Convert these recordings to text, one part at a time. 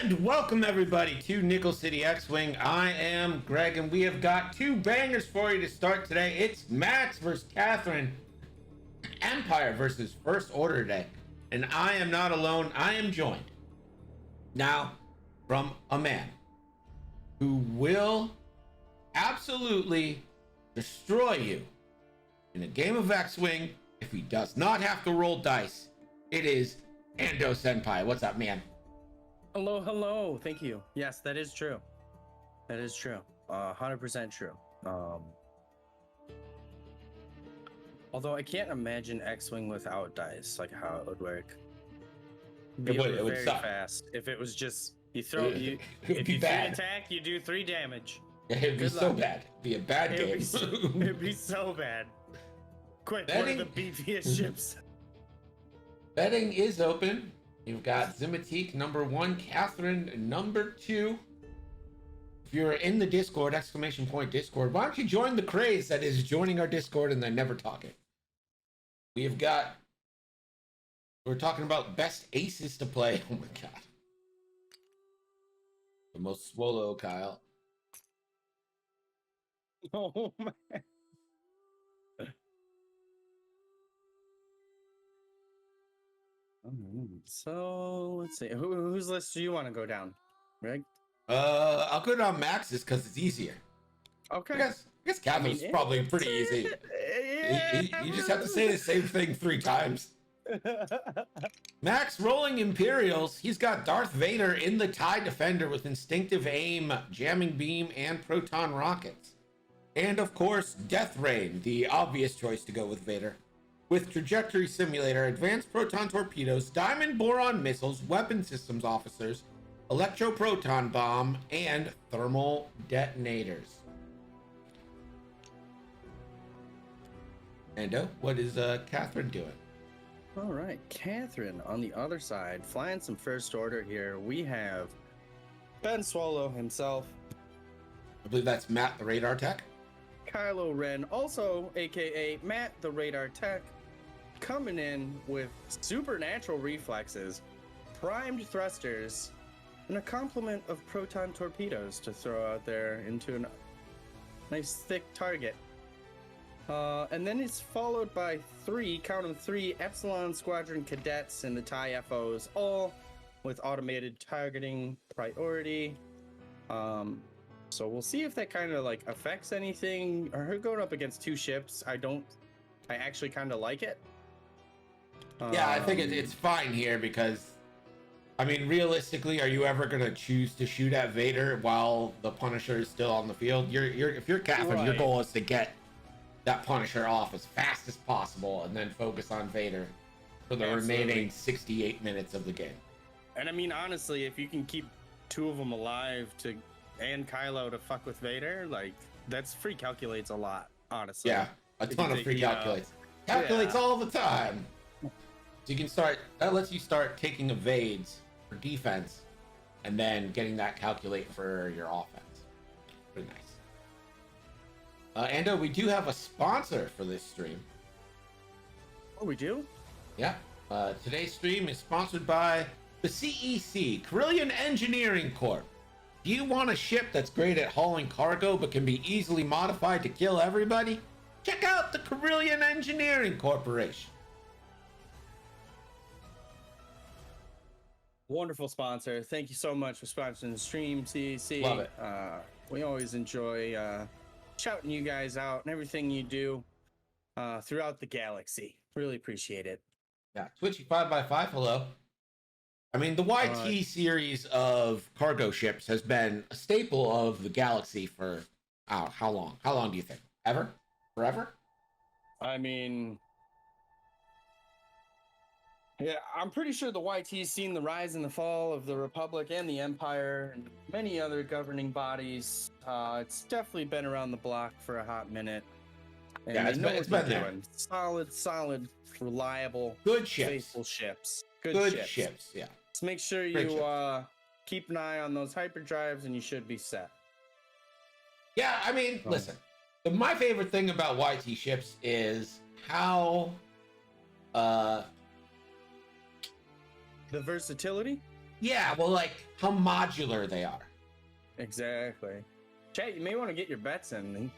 And welcome everybody to Nickel City X-Wing. I am Greg, and we have got two bangers for you to start today. It's Max versus Catherine, Empire versus First Order today. And I am not alone. I am joined now from a man who will absolutely destroy you in a game of X-Wing if he does not have to roll dice. It is Ando Senpai. What's up, man? Hello, hello. Thank you. Yes, that is true. That is true. 100% true. Although I can't imagine X-Wing without dice, like how it would work. It would very suck. fast. If it was just if you bad. attack, you do 3 damage. It'd be so bad. It'd be a bad game. It'd be so bad. Quick, Betting, one of the beefiest ships. Betting is open. You've got Ximatique number 1, Catherine number 2. If you're in the Discord, Discord, why don't you join the craze that is joining our Discord and then never talking? We're talking about best aces to play. Oh my god. The most swallow, Kyle. Oh man. So let's see. Whose list do you want to go down, Greg? I'll go down Max's because it's easier. Okay. I guess Catherine's probably pretty easy. You just have to say the same thing 3 times. Max rolling Imperials. He's got Darth Vader in the TIE Defender with instinctive aim, jamming beam, and proton rockets. And of course, Death Rain, the obvious choice to go with Vader. With Trajectory Simulator, Advanced Proton Torpedoes, Diamond Boron Missiles, Weapon Systems Officers, Electroproton Bomb, and Thermal Detonators. Ando, what is Catherine doing? All right, Catherine on the other side, flying some First Order here. We have Ben Swallow himself. I believe that's Matt, the Radar Tech. Kylo Ren, also aka Matt, the Radar Tech, coming in with supernatural reflexes, primed thrusters, and a complement of proton torpedoes to throw out there into a nice thick target. And then it's followed by 3, count them 3, Epsilon Squadron Cadets and the TIE FOs, all with automated targeting priority. So we'll see if that kind of like affects anything. Or her going up against 2 ships, I actually kind of like it. Yeah, I think it's fine here because, I mean, realistically, are you ever going to choose to shoot at Vader while the Punisher is still on the field? If you're Catherine, right, your goal is to get that Punisher off as fast as possible and then focus on Vader for the remaining 68 minutes of the game. And I mean, honestly, if you can keep 2 of them alive and Kylo to fuck with Vader, like, that's free calculates a lot, honestly. Yeah, a ton of free calculates. Calculates all the time. So you can that lets you start taking evades for defense and then getting that calculate for your offense. Pretty nice. Ando, we do have a sponsor for this stream. Oh, we do? Yeah. Today's stream is sponsored by the CEC, Carillion Engineering Corp. Do you want a ship that's great at hauling cargo but can be easily modified to kill everybody? Check out the Carillion Engineering Corporation. Wonderful sponsor. Thank you so much for sponsoring the stream, CEC. Love it. We always enjoy shouting you guys out and everything you do throughout the galaxy. Really appreciate it. Yeah, Twitchy 5x5, hello. I mean, the YT series of cargo ships has been a staple of the galaxy for how long? How long do you think? Ever? Forever? I mean, yeah, I'm pretty sure the YT's seen the rise and the fall of the Republic and the Empire and many other governing bodies. It's definitely been around the block for a hot minute. And yeah, it's been there. Solid, reliable, good ships. Faithful ships. Good ships, yeah. Just make sure you keep an eye on those hyperdrives and you should be set. Yeah, I mean, listen. My favorite thing about YT ships is how the versatility? Yeah, well, like how modular they are. Exactly. Chat, you may want to get your bets in.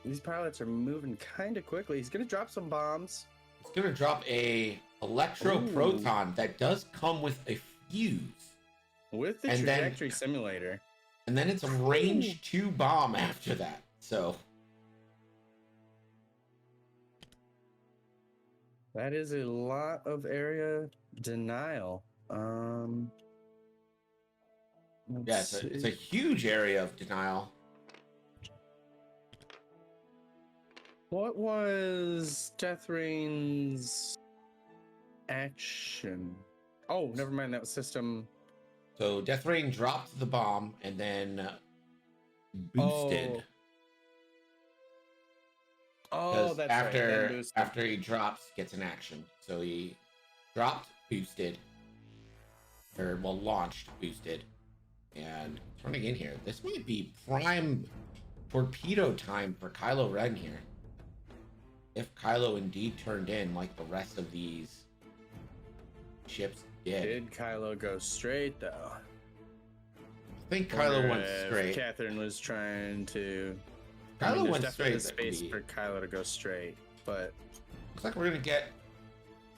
These pilots are moving kind of quickly. He's going to drop some bombs. It's gonna drop a electro proton that does come with a fuse. With the And trajectory simulator. And then it's a range 2 bomb after that. So that is a lot of area denial. yeah, it's a huge area of denial. What was Death Rain's action? Oh, never mind. That was system. So Death Rain dropped the bomb and then boosted. Oh, that's after, right. Boosted. After he drops, gets an action. So he dropped, boosted, or well, launched, boosted, and turning in here. This might be prime torpedo time for Kylo Ren here. If Kylo indeed turned in like the rest of these ships did. Did Kylo go straight though? I think Kylo went straight. Catherine was trying to. Kylo went straight. Space for Kylo to go straight, but looks like we're gonna get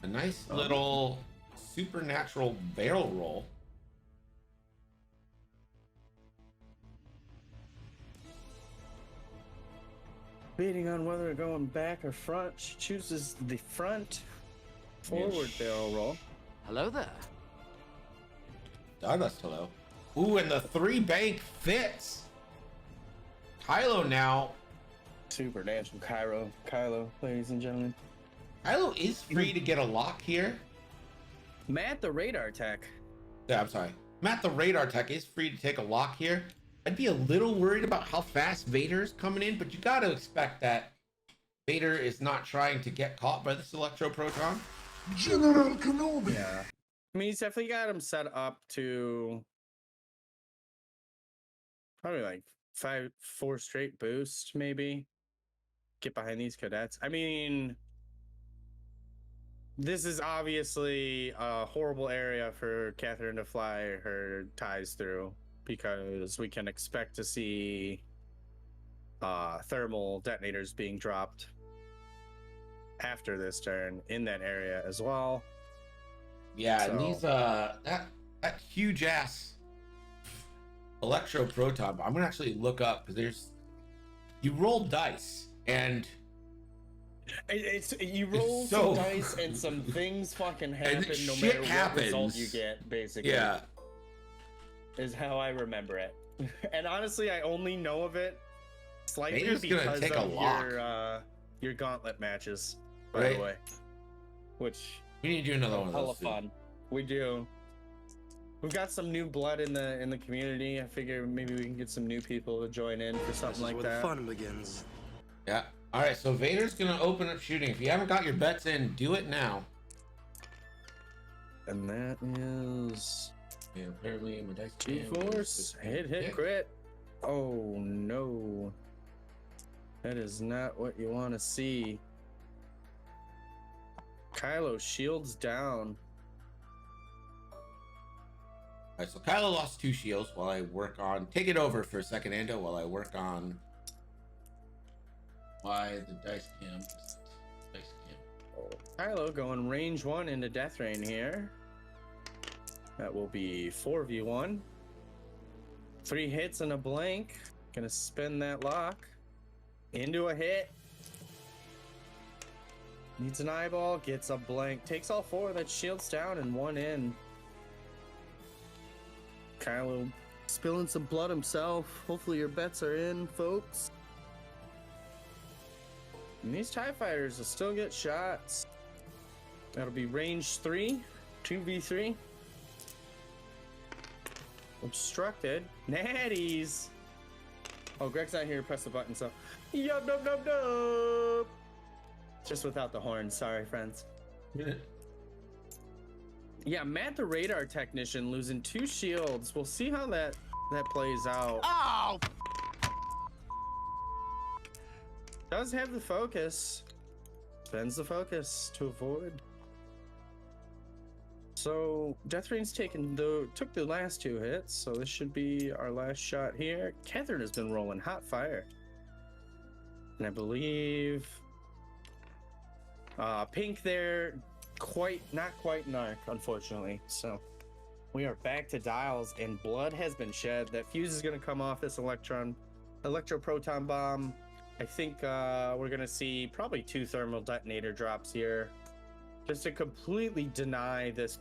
a nice little supernatural barrel roll. debating on whether going back or front. She chooses the front forward barrel roll. Hello there. Stardust, hello. Ooh, and the 3 bank fits. Kylo now. Supernatural Kylo, ladies and gentlemen. Kylo is free to get a lock here. Matt, the radar tech. Yeah, I'm sorry. Matt, the radar tech is free to take a lock here. I'd be a little worried about how fast Vader's coming in, but you got to expect that Vader is not trying to get caught by this electro proton. General Kenobi. Yeah. I mean, he's definitely got him set up to probably like 4 straight boost, maybe. Get behind these cadets. I mean, this is obviously a horrible area for Catherine to fly her ties through, because we can expect to see thermal detonators being dropped after this turn in that area as well. Yeah, and these that huge ass electro proton. I'm gonna actually look up because you roll dice and you roll some dice and some things fucking happen no matter what result you get, basically. Yeah. Is how I remember it. And honestly, I only know of it slightly Vader's because gonna take of your gauntlet matches, by the way. Which we need to do another one of hella those. fun. We do. We've got some new blood in the community. I figure maybe we can get some new people to join in for something like that. This is where the fun begins. Yeah. All right. So Vader's gonna open up shooting. If you haven't got your bets in, do it now. And that is. Yeah, apparently my dice 2 force. Hit, crit. Oh no. That is not what you want to see. Kylo shields down. All right, so Kylo lost 2 shields while I work on. Take it over for a second, Ando, while I work on why the dice cam. Kylo going range 1 into Death Rain here. That will be 4v1. 3 hits and a blank. Gonna spin that lock into a hit. Needs an eyeball, gets a blank. Takes all 4, that shields down and 1 in. Kylo spilling some blood himself. Hopefully your bets are in, folks. And these TIE fighters will still get shots. That'll be range 3, 2v3. Obstructed. Natties. Oh, Greg's not here to press the button, so. Yup, yup, yup, yup. Just without the horn. Sorry, friends. Yeah, Matt the radar technician losing 2 shields. We'll see how that plays out. Oh! Does have the focus. Spends the focus to avoid. So Death Rain's took the last 2 hits, so this should be our last shot here. Catherine has been rolling hot fire, and I believe Pink there, not quite an arc, unfortunately. So we are back to dials, and blood has been shed. That fuse is going to come off this electro-proton bomb. I think we're going to see probably 2 thermal detonator drops here, just to completely deny this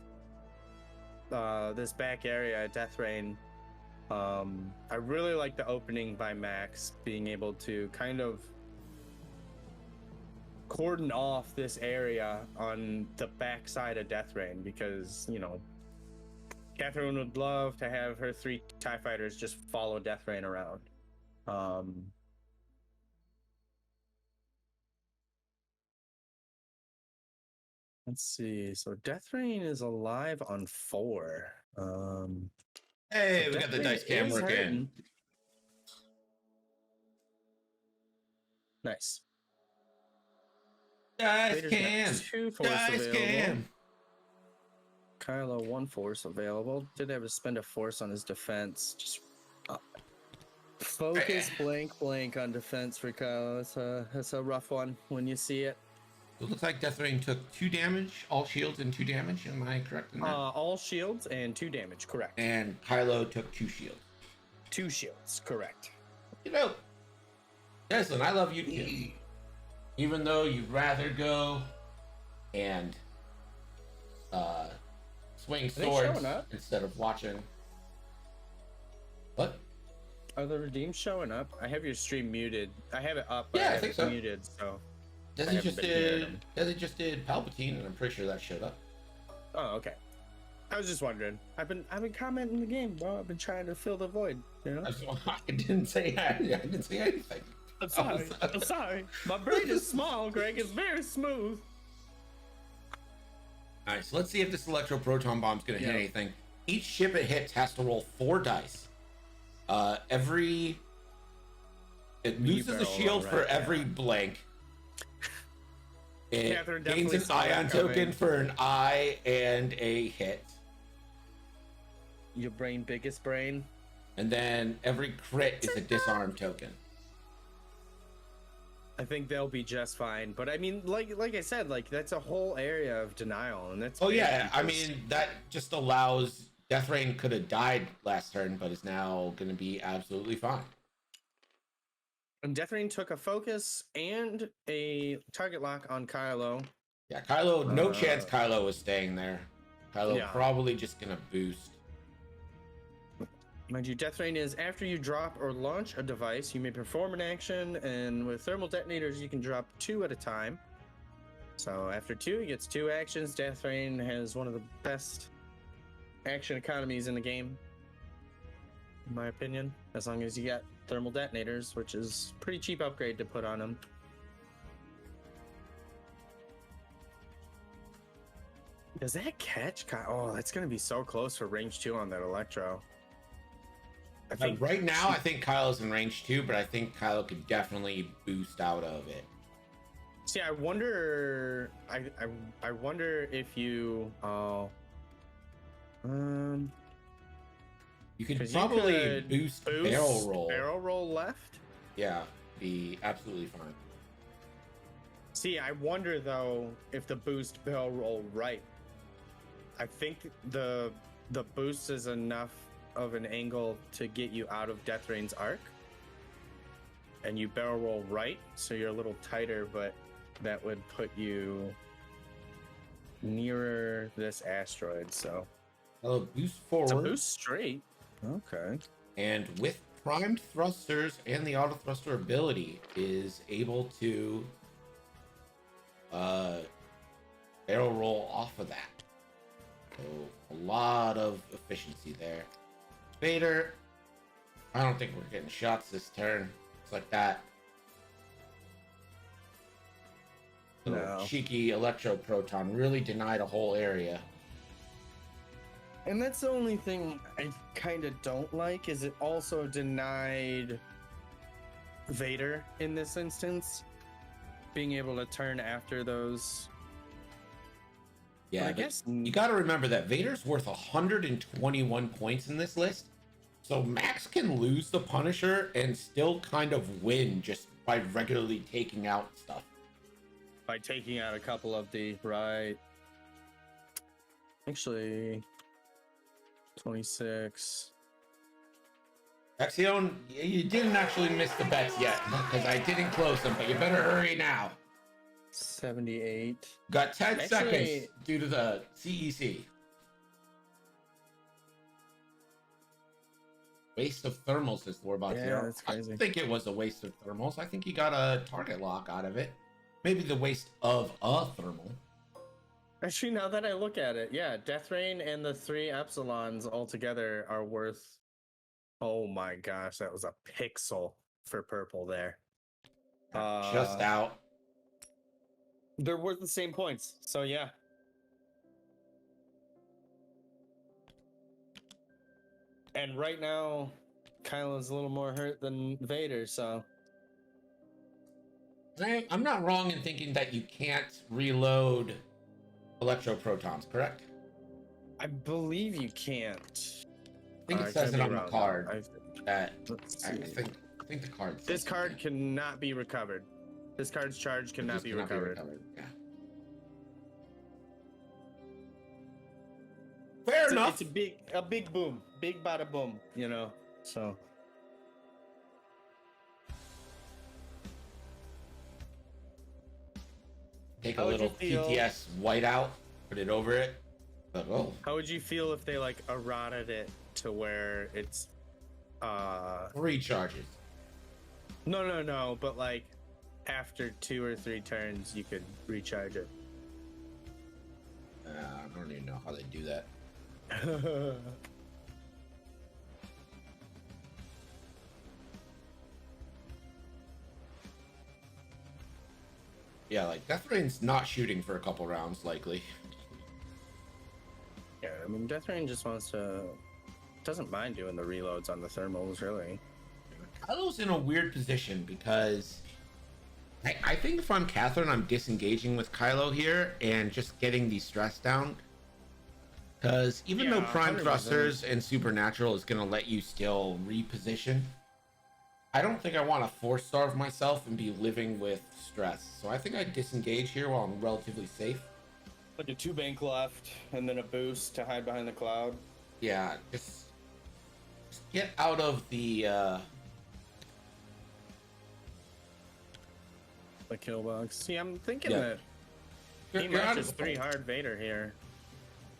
this back area at Death Rain. I really like the opening by Max, being able to kind of cordon off this area on the backside of Death Rain, because, you know, Catherine would love to have her 3 TIE fighters just follow Death Rain around. Let's see. So Death Rain is alive on 4. Hey, so we got the dice cam working. hurting. Nice. Dice Vader's got cam. 2 force Dice available. cam. Kylo 1 force available. Did have to spend a force on his defense. Just focus blank on defense for Kylo. It's a rough one when you see it. It looks like Death Rain took 2 damage, all shields and 2 damage. Am I correct in that? All shields and 2 damage, correct. And Kylo took 2 shields. 2 shields, correct. You know, Desmond, I love you too. Even though you'd rather go and swing swords instead of watching. What? Are the redeems showing up? I have your stream muted. I have it up, Yeah, I I think it so. muted, so. Desi just did Palpatine, and I'm pretty sure that showed up. Oh, okay. I was just wondering. I've been commenting the game, bro. I've been trying to fill the void, you know? I didn't say anything. I'm sorry. I'm sorry. My brain is small, Greg. It's very smooth. All right, so let's see if this electro-proton bomb's going to hit anything. Each ship it hits has to roll 4 dice. It loses a shield for every blank. It gains an ion token for an eye and a hit. Your brain, biggest brain. And then every crit is a disarm token. I think they'll be just fine. But I mean, like I said, like that's a whole area of denial, and that's. Oh yeah, I mean that just allows Death Rain could have died last turn, but is now going to be absolutely fine. And Death Rain took a focus and a target lock on Kylo. Yeah, Kylo, no chance Kylo was staying there. Kylo probably just gonna boost. Mind you, Death Rain is after you drop or launch a device, you may perform an action, and with thermal detonators, you can drop 2 at a time. So after 2, he gets 2 actions. Death Rain has one of the best action economies in the game, in my opinion, as long as you got thermal detonators, which is pretty cheap upgrade to put on them. Does that catch? Oh, that's going to be so close for range 2 on that Electro. I think right now, I think Kylo's in range 2, but I think Kylo could definitely boost out of it. See, I wonder. I wonder if you. You could probably boost barrel roll. Barrel roll left. Yeah, be absolutely fine. See, I wonder though if the boost barrel roll right. I think the boost is enough of an angle to get you out of Death Rain's arc, and you barrel roll right, so you're a little tighter, but that would put you nearer this asteroid. So boost forward. It's a boost straight. Okay. And with primed thrusters and the auto thruster ability, is able to barrel roll off of that. So a lot of efficiency there. Vader, I don't think we're getting shots this turn. It's like that. Little cheeky electro proton really denied a whole area. And that's the only thing I kind of don't like, is it also denied Vader in this instance being able to turn after those Yeah, I but guess you got to remember that Vader's worth 121 points in this list. So Max can lose the Punisher and still kind of win just by regularly taking out stuff. by taking out a couple of the right. Actually, 26. Axion, you didn't actually miss the bets yet because I didn't close them, but you better hurry now. 78. Got 10 Actually- seconds due to the CEC. Waste of thermals, says Lorbot Yeah, Zero. that's crazy. I think it was a waste of thermals. I think you got a target lock out of it. Maybe the waste of a thermal. Actually, now that I look at it, yeah, Death Rain and the 3 Epsilons altogether are worth. Oh my gosh, that was a pixel for purple there. Just out. They're worth the same points, so yeah. And right now, Kylo's a little more hurt than Vader, so. I'm not wrong in thinking that you can't reload electroprotons, correct? I believe you can't. I think it says it on the card. That I think the card says This you card can't. cannot be recovered. This card's charge It cannot just be cannot recovered. Yeah. Fair enough. It's a big boom, big bada boom, you know. So Take a How would little you feel- TTS whiteout, put it over it. But, oh, how would you feel if they like eroded it to where it's 3 charges. no, but like after 2 or 3 turns you could recharge it. I don't even know how they do that. Yeah, like Death Rain's not shooting for a couple rounds, likely. Yeah, I mean Death Rain just doesn't mind doing the reloads on the thermals, really. Kylo's in a weird position because I think if I'm Catherine, I'm disengaging with Kylo here and just getting the stress down. Because even though Yeah, Prime 100%. Thrusters and Supernatural is going to let you still reposition, I don't think I want to force starve myself and be living with stress. So I think I disengage here while I'm relatively safe. Like a 2 bank left and then a boost to hide behind the cloud. Yeah, just get out of the kill box. See, I'm thinking Yeah. that he you're out of matches the 3 fight. hard Vader here.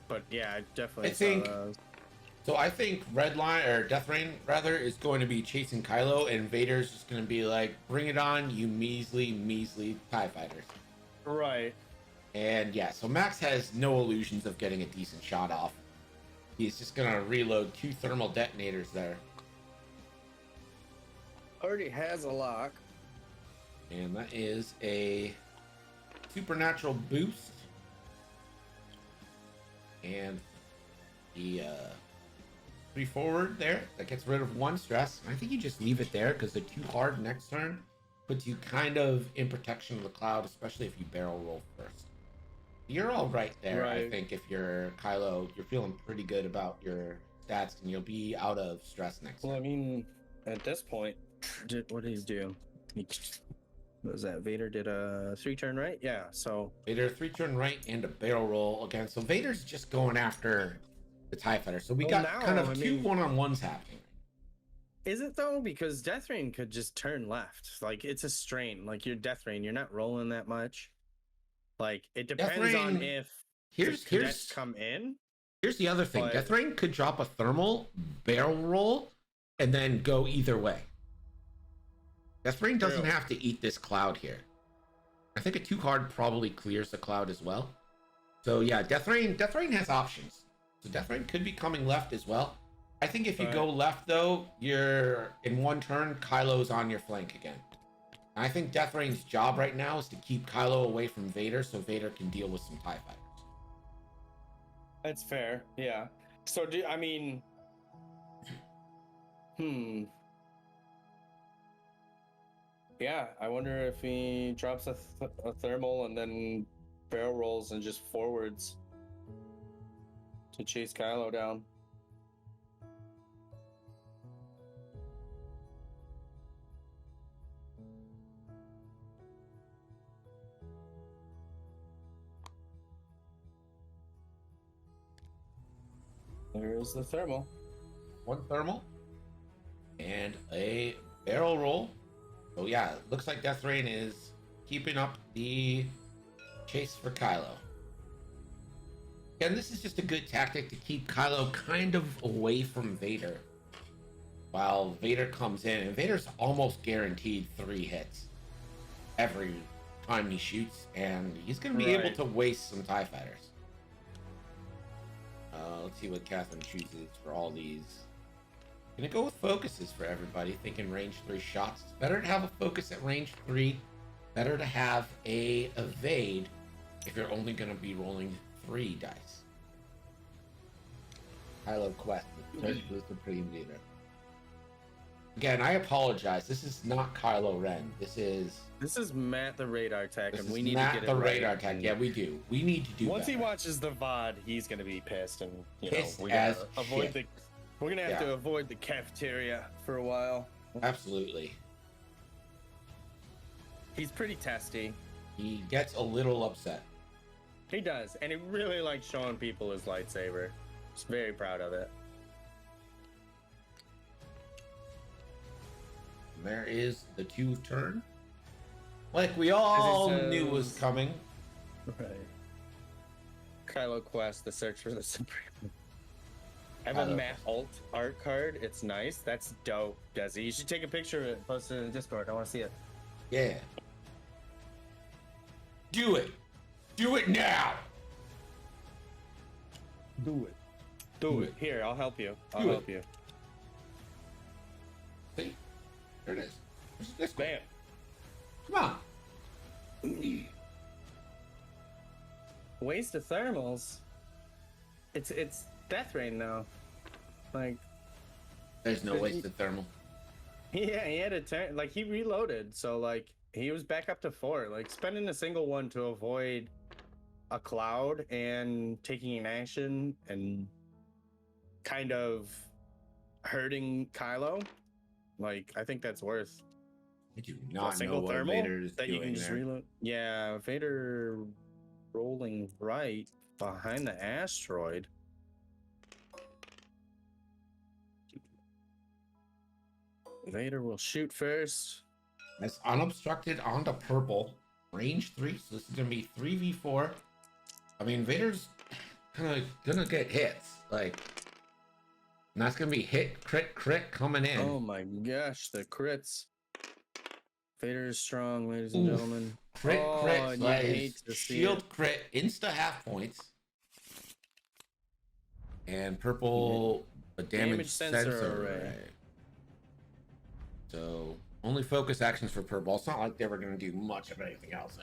But yeah, I definitely I think- saw those. So I think Redline or Death Rain rather is going to be chasing Kylo, and Vader's just going to be like, "Bring it on, you measly TIE fighters." Right. And yeah, so Max has no illusions of getting a decent shot off. He's just going to reload 2 thermal detonators there, Already has a lock. and that is a supernatural boost, and the 3 forward there that gets rid of 1 stress. I think you just leave it there because the 2 hard next turn puts you kind of in protection of the cloud, especially if you barrel roll first. You're all right there. I Right. think if you're Kylo, you're feeling pretty good about your stats, and you'll be out of stress next Well, I turn. mean, at this point, what did he do? What was that? Vader did a 3 turn, right? Yeah, so. Vader 3 turn right and a barrel roll again. So Vader's just going after the TIE fighter. So we Well, got now, kind of I 2 mean- one-on-ones happening. Is it though? Because Death Rain could just turn left. Like, it's a strain. Like, your Death Rain, you're not rolling that much. Like, it depends on Rain- if Here's the cadets come in. Here's the other thing. But- Death Rain could drop a thermal, barrel roll, and then go either way. Death Rain doesn't True. have to eat this cloud here. I think a 2 card probably clears the cloud as well. So yeah, Death Rain has options. So Death Rain could be coming left as well. I think if you Right. go left though, you're in 1 turn, Kylo's on your flank again. And I think Death Rain's job right now is to keep Kylo away from Vader so Vader can deal with some TIE fighters. That's fair. Yeah. So, I mean. Yeah, I wonder if he drops a thermal and then barrel rolls and just forwards. to chase Kylo down. There's the thermal. One thermal and a barrel roll. So yeah, looks like Death Rain is keeping up the chase for Kylo. And this is just a good tactic to keep Kylo kind of away from Vader while Vader comes in, and Vader's almost guaranteed 3 hits every time he shoots, and he's going to be able to waste some TIE fighters. Let's see what Catherine chooses for all these. Gonna go with focuses for everybody, thinking range 3 shots. It's better to have a focus at range 3. Better to have a evade if you're only gonna be rolling 3 dice. Kylo Quest, the Supreme Leader. Again, I apologize. This is not Kylo Ren. This is Matt the Radar Tech, and we need Matt to get the it right. Radar Tech. Yeah, we do. We need to do. Once better. he watches the VOD, he's gonna be pissed, and Pissed we're as gonna avoid shit. the. We're gonna have to avoid the cafeteria for a while. Absolutely. He's pretty testy. He gets a little upset. He does, and he really likes showing people his lightsaber. He's very proud of it. There is the 2 turn. Like we all knew was coming. Right. Kylo Quest, the search for the Supreme. I have a Matt alt art card. It's nice. That's dope, Desi. You should take a picture of it, post it in the Discord. I want to see it. Yeah. Do it. Do it now. Do it. Do it. Here, I'll help you. I'll help you. See? There it is. Where's this Bam. Come on. Waste of thermals. It's Death Rain now. Like, There's no wasted thermal. yeah, he had a turn. Like, he reloaded, so like he was back up to 4. Like, spending a single one to avoid a cloud and taking an action and kind of hurting Kylo. Like, I think that's worth I do a not know single what thermal Vader is that you can doing just there. reload. Yeah, Vader rolling right behind the asteroid. Vader will shoot first. That's unobstructed onto purple. Range 3, so this is gonna be 3v4. I mean, Vader's kind of gonna get hits. Like, and that's gonna be hit, crit coming in. Oh my gosh, the crits. Vader is strong, ladies and gentlemen. Crit, and you like, hate to see shield it. crit, insta half points. And purple, a damage sensor array. So, only focus actions for purple. It's not like they were going to do much of anything else.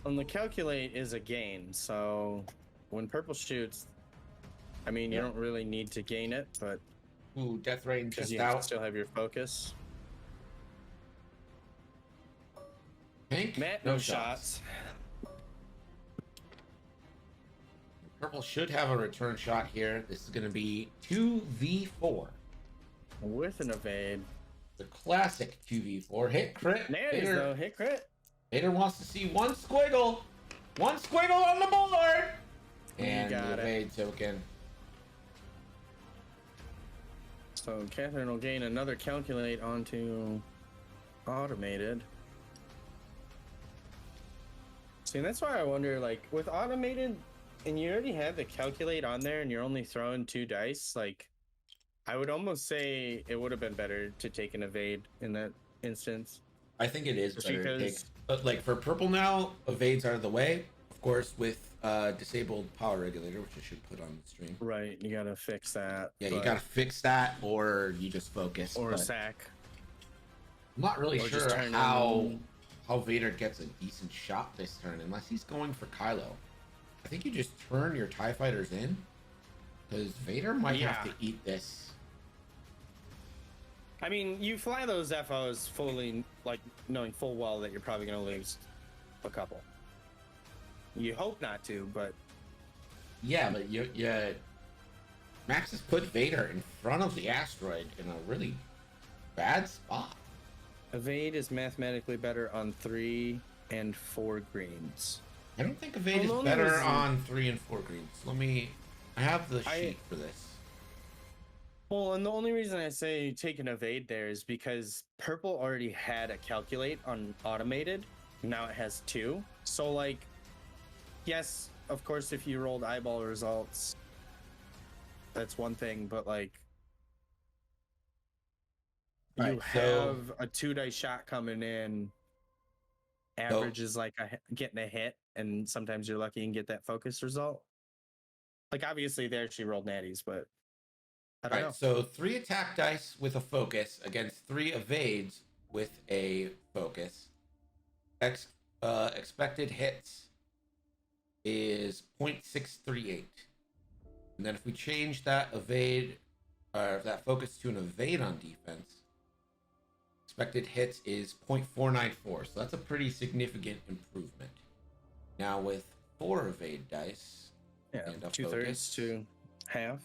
And the calculate is a gain, so when purple shoots, I mean, you don't really need to gain it, but Ooh, Death Rain because just you out. still have your focus. Pink, Matt, no shots. Purple should have a return shot here. This is going to be 2v4. With an evade. The classic 2v4. Hit crit. There it is, though. Hit crit. Vader wants to see one squiggle. One squiggle on the board. And got the it. evade token. So Catherine will gain another calculate onto automated. See, that's why I wonder, like, with automated, and you already have the calculate on there and you're only throwing 2 dice, like, I would almost say it would have been better to take an evade in that instance. I think it is Just better to take. because- But like for purple now, evades are the way. Of course, with disabled power regulator, which I should put on the stream. Right, you gotta fix that. Yeah, you but- gotta fix that, or you just focus. Or a but sack. I'm not really or sure just turn how in- Vader gets a decent shot this turn, unless he's going for Kylo. I think you just turn your TIE fighters in, because Vader might have to eat this. I mean, you fly those FOs fully, like, knowing full well that you're probably gonna lose a couple. You hope not to, but Yeah, but Max has put Vader in front of the asteroid in a really bad spot. Evade is mathematically better on 3 and 4 greens. I don't think Evade is Well, better on 3 and 4 greens. I have the I- sheet for this. Well, and the only reason I say take an evade there is because purple already had a calculate on automated. Now it has 2. So, like, yes, of course, if you rolled eyeball results, that's one thing, but like, you Right, so- have a 2-dice shot coming in. Average is like getting a hit, and sometimes you're lucky and get that focus result. Like, obviously, there she rolled natties, but I don't know. So 3 attack dice with a focus against 3 evades with a focus. Expected hits is 0.638. And then if we change that evade, or that focus to an evade on defense, expected hits is 0.494. So that's a pretty significant improvement. Now with 4 evade dice and a 2/3 focus to half.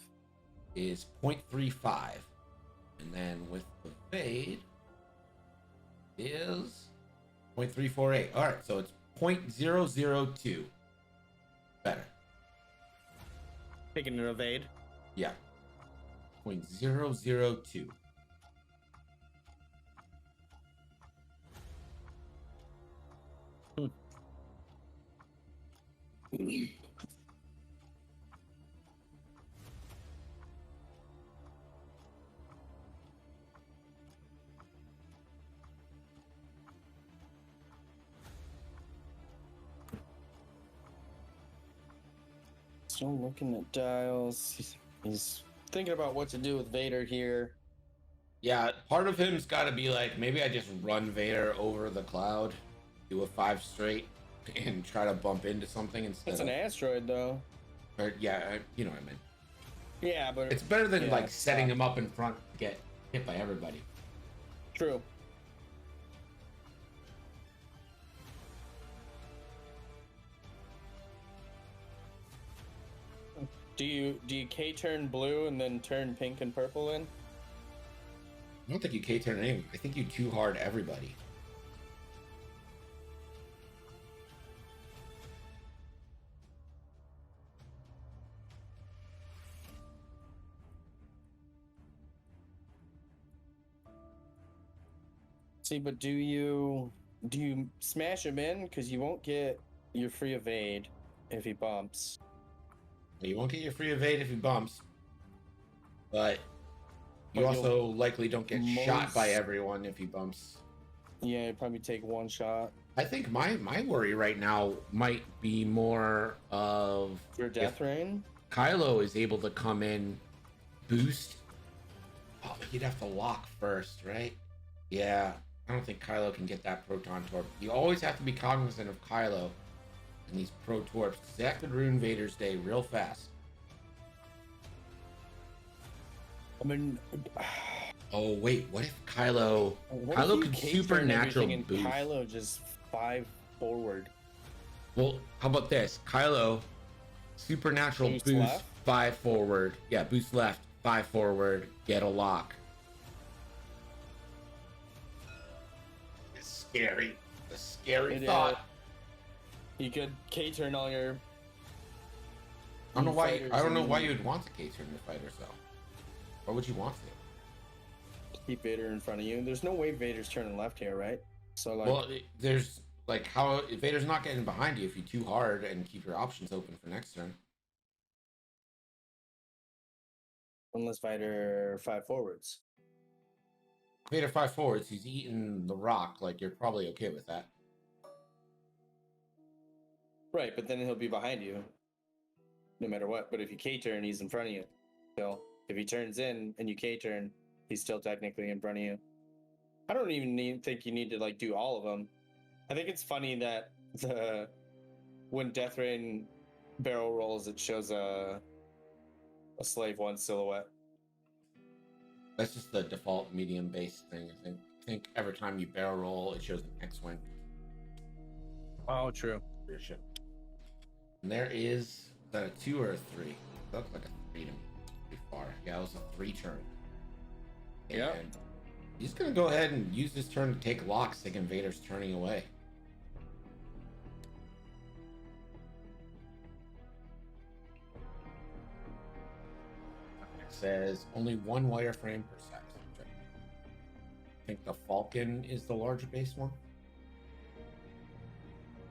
is 0.35. And then with evade is 0.348. All right, so it's 0.002 better. Taking an evade. Yeah. 0.002. So looking at dials, he's thinking about what to do with Vader here. Yeah, part of him's got to be like, maybe I just run Vader over the cloud, do a 5 straight, and try to bump into something instead. It's an asteroid, though. Or, yeah, you know what I mean. Yeah, but It's better than yeah, like setting tough. him up in front to get hit by everybody. True. Do you K turn blue and then turn pink and purple in? I don't think you K-turn anyone. I think you 2 hard everybody. See, but do you smash him in? Because you won't get your free evade if he bumps. You won't get your free evade if he bumps, but you But also likely don't get shot by most- everyone if he bumps. Yeah, you probably take 1 shot. I think my worry right now might be more of Your if death rain? Kylo is able to come in, boost. Oh, he'd have to lock first, right? Yeah, I don't think Kylo can get that proton torp. You always have to be cognizant of Kylo and these pro torps. That could ruin Vader's day real fast. I mean, Oh wait, what if Kylo? what Kylo if you could K-turn supernatural everything and boost. Kylo just 5 forward. Well, how about this? Kylo, supernatural Boost boost, left? 5 forward. Yeah, boost left, 5 forward, get a lock. It's scary. A scary It thought. is. You could K-turn all your. I don't know why. fighters I don't know and why you would want to K-turn your fighters though. Why would you want to? Keep Vader in front of you. There's no way Vader's turning left here, right? So like, Well, there's like how Vader's not getting behind you if you too hard and keep your options open for next turn. unless Vader 5 forwards. Vader 5 forwards. He's eating the rock. Like you're probably okay with that. Right, but then he'll be behind you, no matter what. But if you K-turn, he's in front of you. Still, if he turns in and you K-turn, he's still technically in front of you. I don't even think you need to like do all of them. I think it's funny that when Death Rain barrel rolls, it shows a Slave 1 silhouette. That's just the default medium base thing. I think every time you barrel roll, it shows an X-wing Oh, true. for your ship. And there is that a 2 or a 3? That looks like a 3 to me. pretty far. Yeah, it was a 3-turn. Yep. And he's gonna go ahead and use this turn to take locks, thinking Vader's turning away. It says only one wireframe per size. I think the Falcon is the larger base one.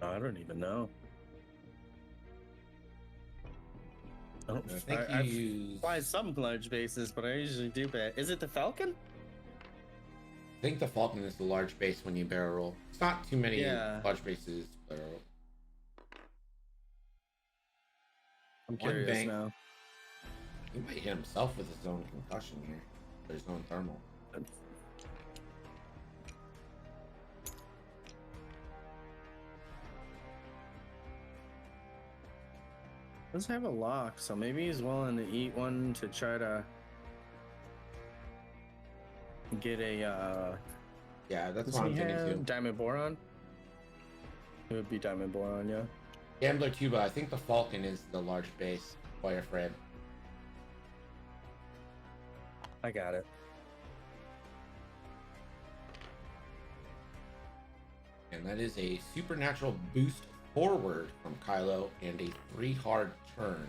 I don't even know. I think I've you use... fly some large bases, but I usually do bet. Is it the Falcon? I think the Falcon is the large base when you barrel roll. It's not too many large bases barrel roll. I'm curious now. He might hit himself with his own concussion here. Or his own thermal. Does have a lock, so maybe he's willing to eat one to try to get a yeah, that's what I'm thinking too. Diamond Boron? It would be Diamond Boron, yeah. Gambler Tuba, I think the Falcon is the large base wireframe. I got it. And that is a supernatural boost forward from Kylo and a 3 hard turn.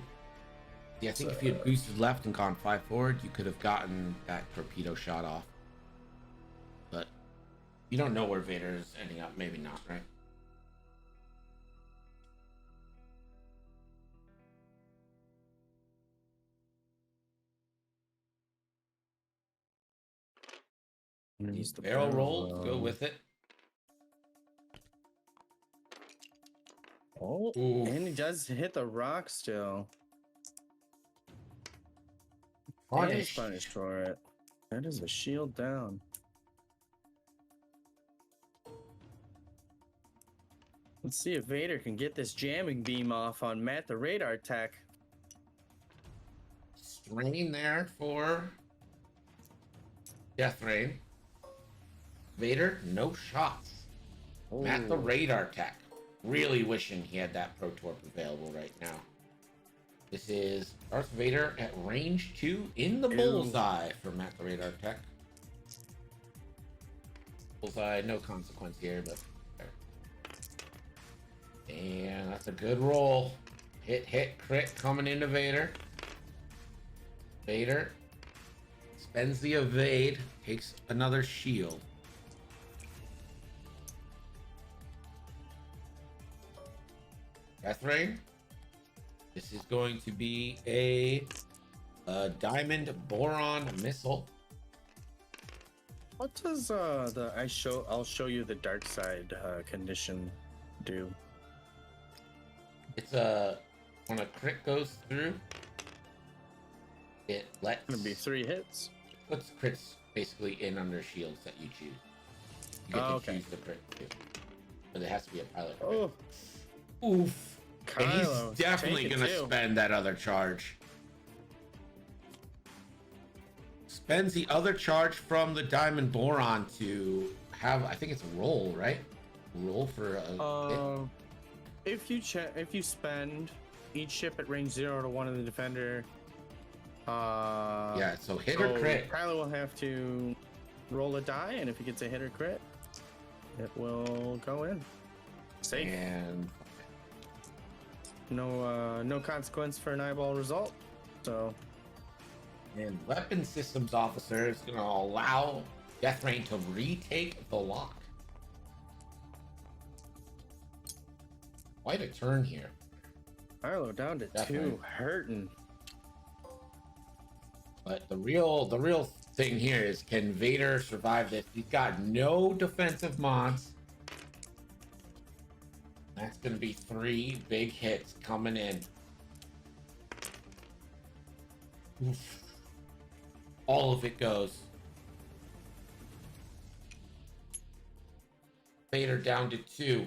Yeah, I think if you had boosted left and gone 5 forward, you could have gotten that torpedo shot off. But you don't know where Vader is ending up. Maybe not, right? These barrel rolls, go with it. Oh, ooh. And he does hit the rock still. Punished. And he's punished for it. That is a shield down. Let's see if Vader can get this jamming beam off on Matt the radar tech. Strain there for Death Rain. Vader, no shots. Oh. Matt the radar tech. Really wishing he had that Pro Torp available right now. This is Darth Vader at range 2 in the bullseye for Matt the radar tech. Bullseye, no consequence here, but there. And that's a good roll. Hit, crit coming into Vader. Vader spends the evade, takes another shield. Death Rain. This is going to be a diamond boron missile. What does I'll show you the dark side condition do? It's when a crit goes through, it lets It's gonna be 3 hits. Puts crits basically in under shields that you choose. You get to choose the crit too. But it has to be a pilot crit. Oh. Oof. And Kylo, he's definitely gonna spend that other charge. Spends the other charge from the diamond boron to have, I think it's roll, right? Roll for a hit. If you spend each ship at range 0 to 1 of the defender, yeah, so hit or crit. Kylo will have to roll a die, and if he gets a hit or crit, it will go in. Safe. And no consequence for an eyeball result. So, and weapon systems officer is going to allow Death Rain to retake the lock. Quite a turn here. Kylo down to Definitely. 2, hurting. But the real thing here is, can Vader survive this? He's got no defensive mods. That's going to be 3 big hits coming in. Oof. All of it goes. Vader down to 2.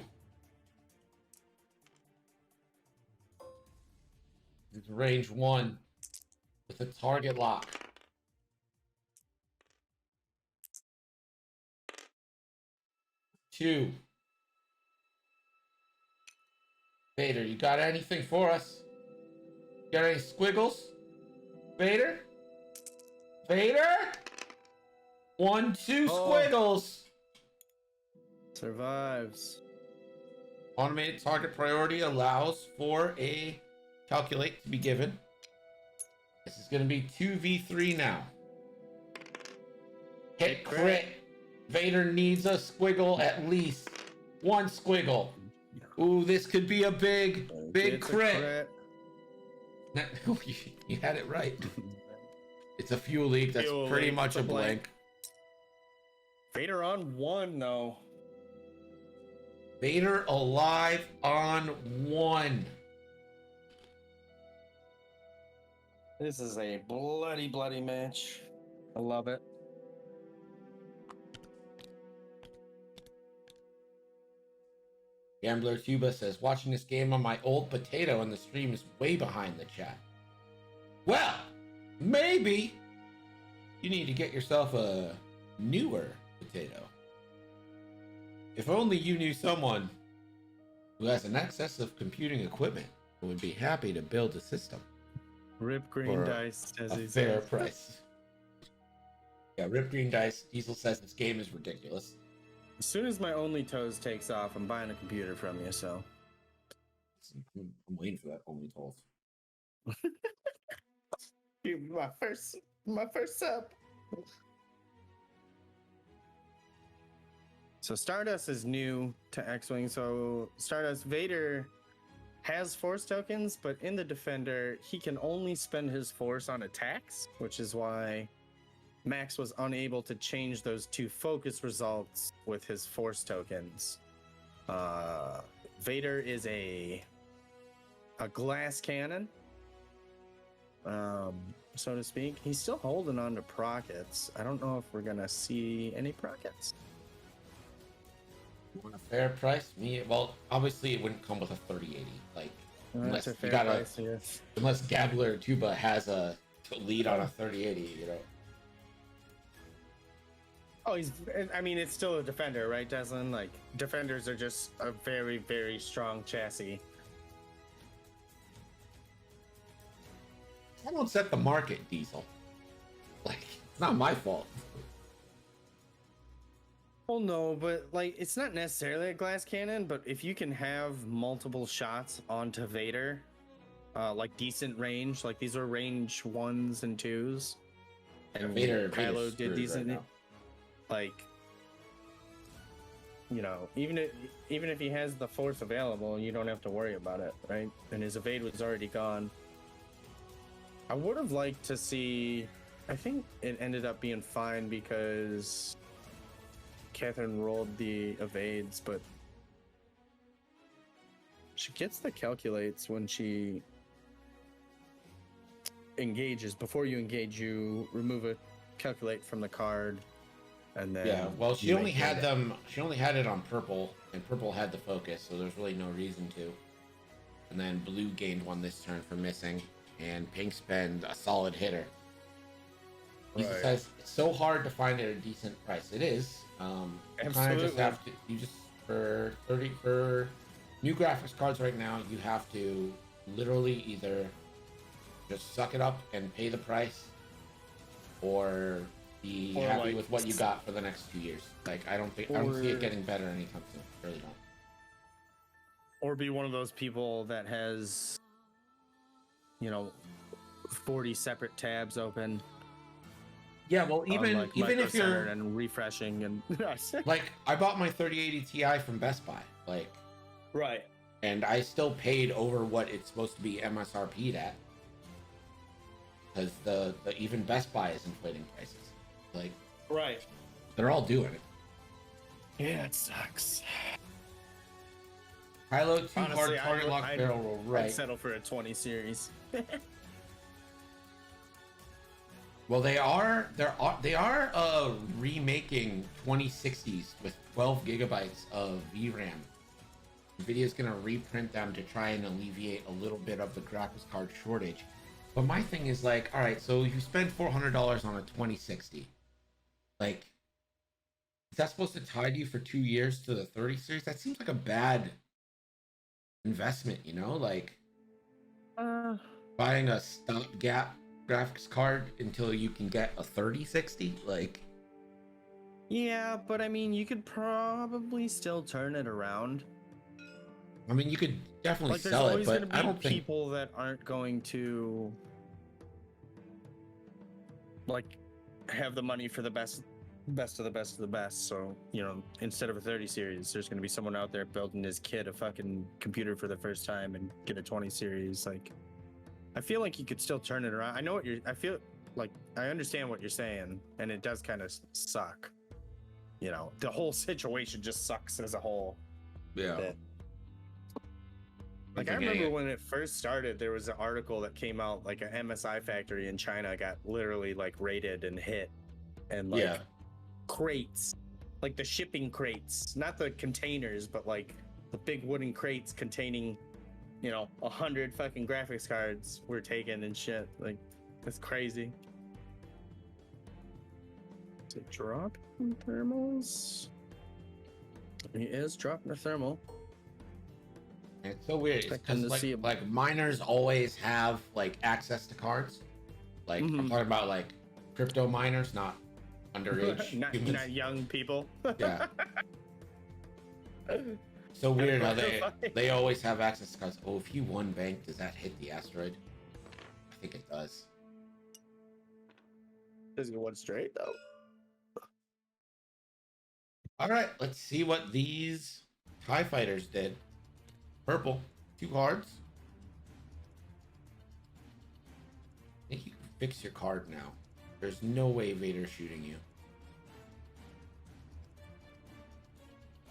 It's range 1 with a target lock. Two. Vader, you got anything for us? Got any squiggles? Vader? Vader? 1, 2 squiggles. Survives. Automated target priority allows for a calculate to be given. This is going to be 2v3 now. Hit crit. Vader needs a squiggle, at least 1 squiggle. Ooh, this could be a big crit. You had it right. It's a fuel leak. That's pretty much a blank. Vader on 1 though. Vader alive on 1. This is a bloody match. I love it. Gambler Tuba says, watching this game on my old potato in the stream is way behind the chat. Well, maybe you need to get yourself a newer potato. If only you knew someone who has an excess of computing equipment who would be happy to build a system. Rip green dice, as a he fair says. price. Yeah, Rip green dice. Diesel says this game is ridiculous. As soon as my Only Toes takes off, I'm buying a computer from you, so. I'm waiting for that Only Toes. my first sub. So Stardust is new to X-Wing. So Stardust Vader has Force tokens, but in the Defender, he can only spend his Force on attacks, which is why Max was unable to change those 2 focus results with his Force tokens. Vader is a glass cannon, so to speak. He's still holding on to Prockets. I don't know if we're gonna see any Prockets. You want a fair price? Well, obviously it wouldn't come with a 3080. Like, That's a fair price, yes. Unless Gambler Tuba has a lead on a 3080, you know. Oh, it's still a Defender, right, Deslin? Like, Defenders are just a very, very strong chassis. I don't set the market, Diesel. Like, it's not my fault. Well, no, but, like, it's not necessarily a glass cannon, but if you can have multiple shots onto Vader, like, decent range, like, these are range 1s and 2s. And Vader Kylo did decent. Right, like, you know, even if he has the Force available, you don't have to worry about it, right? And his evade was already gone. I would have liked to see. I think it ended up being fine because Catherine rolled the evades, but she gets the calculates when she engages. Before you engage, you remove a calculate from the card. And then yeah, well, she only had them. She only had it on purple, and purple had the focus, so there's really no reason to. And then blue gained 1 this turn for missing, and pink spent a solid hitter. He says it's so hard to find at a decent price. It is. You kind of just have to. You just for new graphics cards right now, you have to literally either just suck it up and pay the price, or be happy with what you got for the next 2 years. Like, I don't see it getting better anytime soon. I really don't. Or be one of those people that has, 40 separate tabs open. Yeah, well, even if you're and refreshing and like, I bought my 3080 Ti from Best Buy, like, right, and I still paid over what it's supposed to be MSRP'd at, because the even Best Buy is inflating prices. Like, right, they're all doing it. Yeah, it sucks. Kylo, too hard target lock barrel roll, right? I'd settle for a 20 series. Well, they are remaking 2060s with 12 gigabytes of VRAM. NVIDIA's gonna reprint them to try and alleviate a little bit of the graphics card shortage. But my thing is, like, all right, so you spend $400 on a 2060. Like, is that supposed to tide you for 2 years to the 30 series? That seems like a bad investment, you know? Like, buying a stopgap graphics card until you can get a 3060. Like, Yeah, but I mean, you could probably still turn it around. I mean, you could definitely Like, there's sell it, always but going to I be don't think. people that aren't going to like have the money for the best of the best of the best. So, you know, instead of a 30 series, there's going to be someone out there building his kid a fucking computer for the first time and get a 20 series. Like, I feel like you could still turn it around. I feel like I understand what you're saying, and it does kind of suck. You know, the whole situation just sucks as a whole. Yeah. That, like, I remember when it first started, there was an article that came out, like an MSI factory in China got literally like raided and hit, and like crates, like the shipping crates, not the containers, but like the big wooden crates containing, you know, 100 fucking graphics cards were taken and shit. Like, that's crazy. Is it dropping thermals? He is dropping a thermal. It's so weird. It's Expecting because to see like miners always have like access to cards. Like I'm talking about like crypto miners, not underage humans. not young people. Yeah. So weird how they always have access to cards. Oh, if you one bank, does that hit the asteroid? I think it does. Doesn't go one straight though. All right, let's see what these TIE fighters did. Purple, 2 cards. I think you can fix your card now. There's no way Vader's shooting you.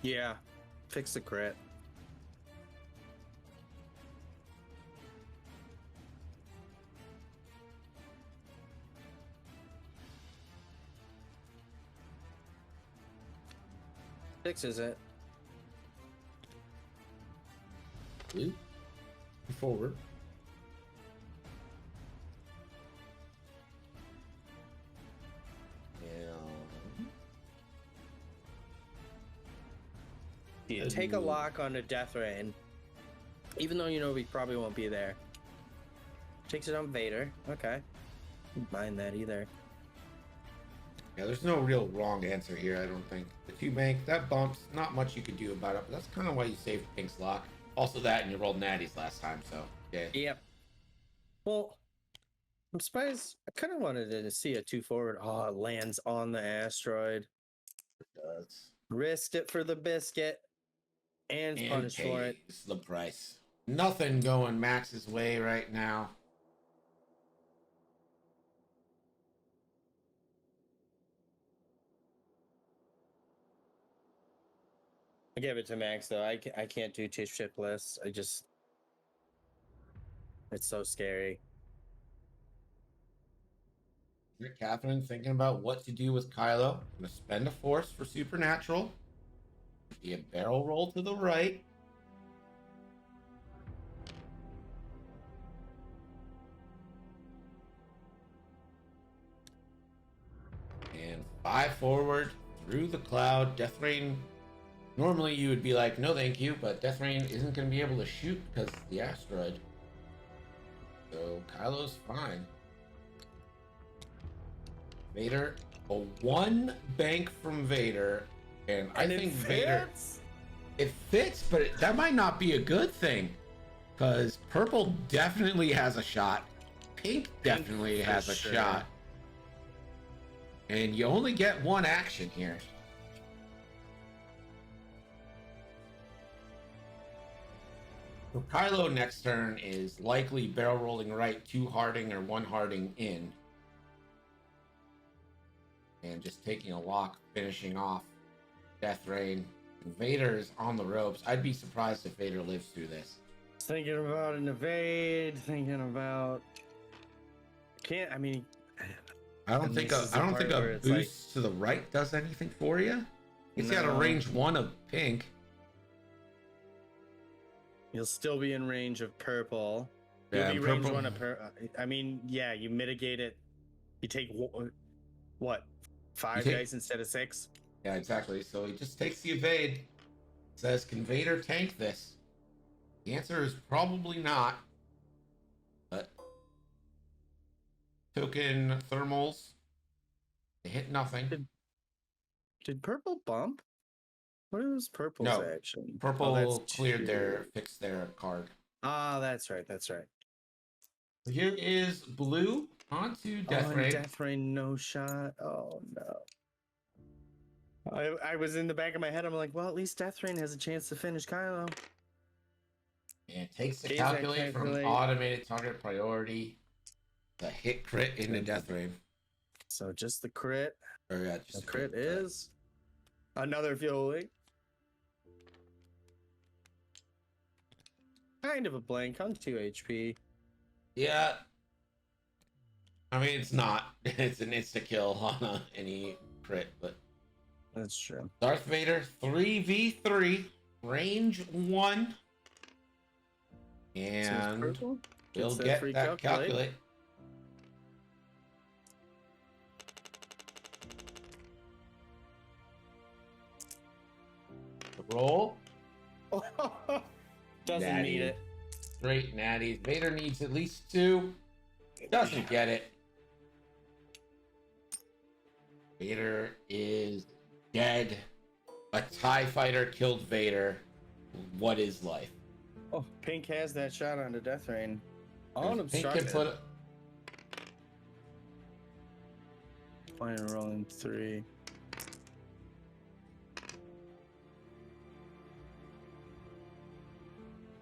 Yeah, fix the crit. Fixes it. Blue. Forward. You take a lock on a death rain, even though you know we probably won't be there. Takes it on Vader. Okay. Don't mind that either. Yeah, there's no real wrong answer here, I don't think. The 2 bank, that bumps, not much you could do about it, but that's kind of why you saved Pink's lock. Also that, and you rolled natties last time, so yeah. Yep. Well, I'm surprised. I kind of wanted to see a 2 forward. Oh, it lands on the asteroid. It does. Risked it for the biscuit. And punished for it. Pays the price. Nothing going Max's way right now. I give it to Max though. I can't do chip lists. It's so scary. Here, Catherine thinking about what to do with Kylo. I'm gonna spend a force for supernatural. Be a barrel roll to the right. And 5 forward through the cloud. Death Rain. Normally you would be like, no thank you, but Death Rain isn't going to be able to shoot because of the asteroid. So Kylo's fine. Vader, a 1 bank from Vader, and I think Vader... It fits, but that might not be a good thing. Because purple definitely has a shot. Pink definitely has a shot. And you only get 1 action here. So Kylo next turn is likely barrel rolling right, 2 harding or 1 harding in. And just taking a lock, finishing off Death Rain. Vader's on the ropes. I'd be surprised if Vader lives through this. Thinking about an evade, thinking about I don't think a boost to the right does anything for you. He's got a range 1 of pink. You'll still be in range of purple. Yeah, You'll be range 1 of purple. I mean, yeah, you mitigate it. You take what? 5 dice instead of 6? Yeah, exactly. So he just takes the evade. Says, can Vader tank this? The answer is probably not. But token thermals. They hit nothing. Did purple bump? What is purple's No, action? purple Oh, that's cleared two. fixed their card. Ah, that's right. That's right. Here is blue onto Death Oh, Ray. Death Rain, no shot. Oh no. I was in the back of my head. I'm like, well, at least Death Rain has a chance to finish Kylo. And it takes the Is that calculate from calculate? automated target priority. The hit crit into Death Ray. So just the crit. Or yeah, The just a crit is another fuel leak. Kind of a blank on 2 HP. Yeah. I mean, it's not. It's an insta kill on any crit, but That's true. Darth Vader 3v3, range 1. And we'll get that calculate. The roll. Doesn't Natty. need it. Straight natties. Vader needs at least 2. Doesn't get it. Vader is dead. A TIE fighter killed Vader. What is life? Oh, Pink has that shot onto Death Rain. Pink Unobstructed. can put Final rolling 3.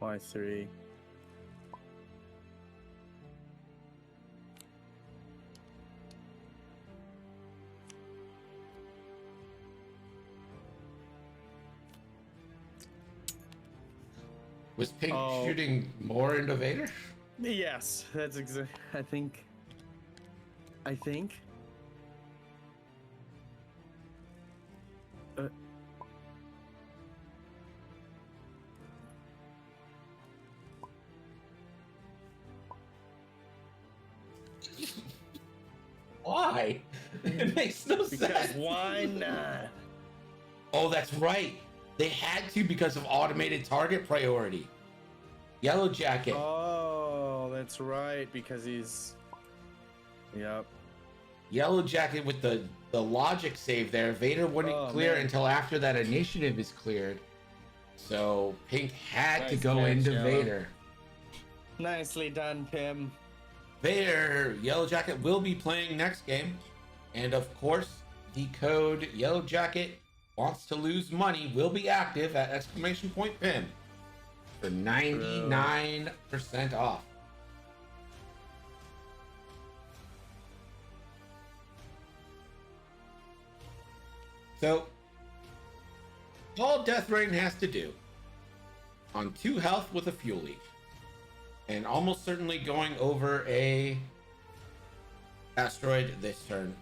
Y3. Was Pink Oh. shooting more into Vader? Yes, that's exactly. I think. Why? It makes no Because sense. why not? Oh, that's right. They had to because of automated target priority. Yellow Jacket. Oh, that's right. Because he's. Yep. Yellow Jacket with the logic save there. Vader wouldn't Oh, clear man. until after that initiative is cleared. So Pink had to Nice go catch, into Yellow. Vader. Nicely done, Pim. Vader, Yellow Jacket will be playing next game. And of course, the code Yellow Jacket wants to lose money will be active at exclamation point PIM for 99% off. So, all Death Rain has to do on 2 health with a fuel leak, and almost certainly going over a asteroid this turn,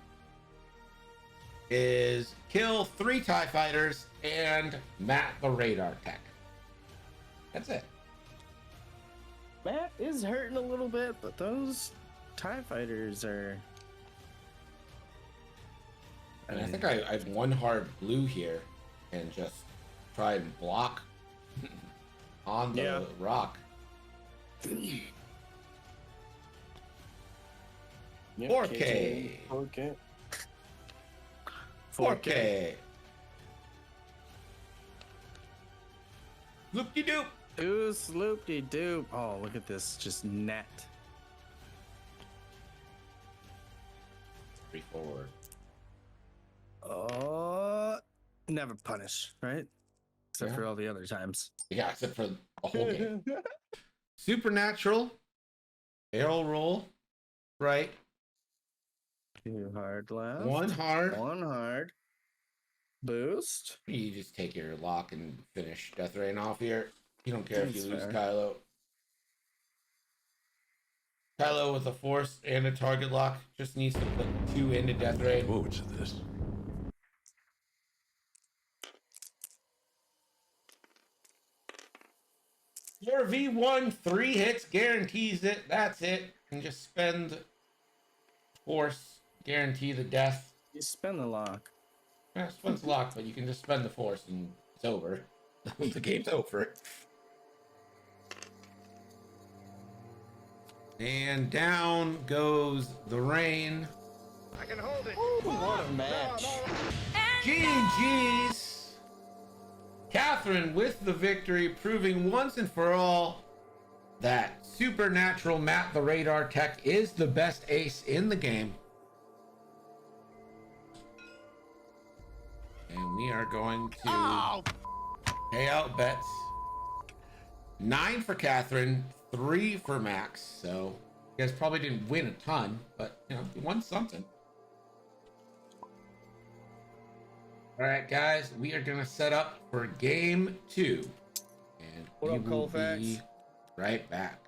is kill 3 TIE fighters and Matt the radar tech. That's it. Matt is hurting a little bit, but those TIE fighters are. And I think I've one hard blue here and just try and block on the rock. Yep, 4K. 4K. 4K. Loop-de-doop. Ooh, loopy doop. Oh, look at this. Just net. 3 forward. Never punish, right? Except for all the other times. Yeah, except for the whole game. Supernatural. Barrel roll. Right. 2 hard left. 1 hard. 1 hard. Boost. You just take your lock and finish Death Rain off here. You don't care if you That's lose fair. Kylo. Kylo with a force and a target lock just needs to put 2 into Death Rain. Forward to this. Your V1, 3 hits, guarantees it. That's it. And just spend force, guarantee the death. You spin the lock. Yeah, spends lock, but you can just spend the force and it's over. The game's over. And down goes the rain. I can hold it. Ooh, what a match. GG's. Catherine with the victory, proving once and for all that supernatural Matt the Radar Tech is the best ace in the game. And we are going to pay out bets. 9 for Catherine, 3 for Max. So you guys probably didn't win a ton, but you know, you won something. All right, guys, we are gonna set up for game 2, and What we up, will Colfax? be right back.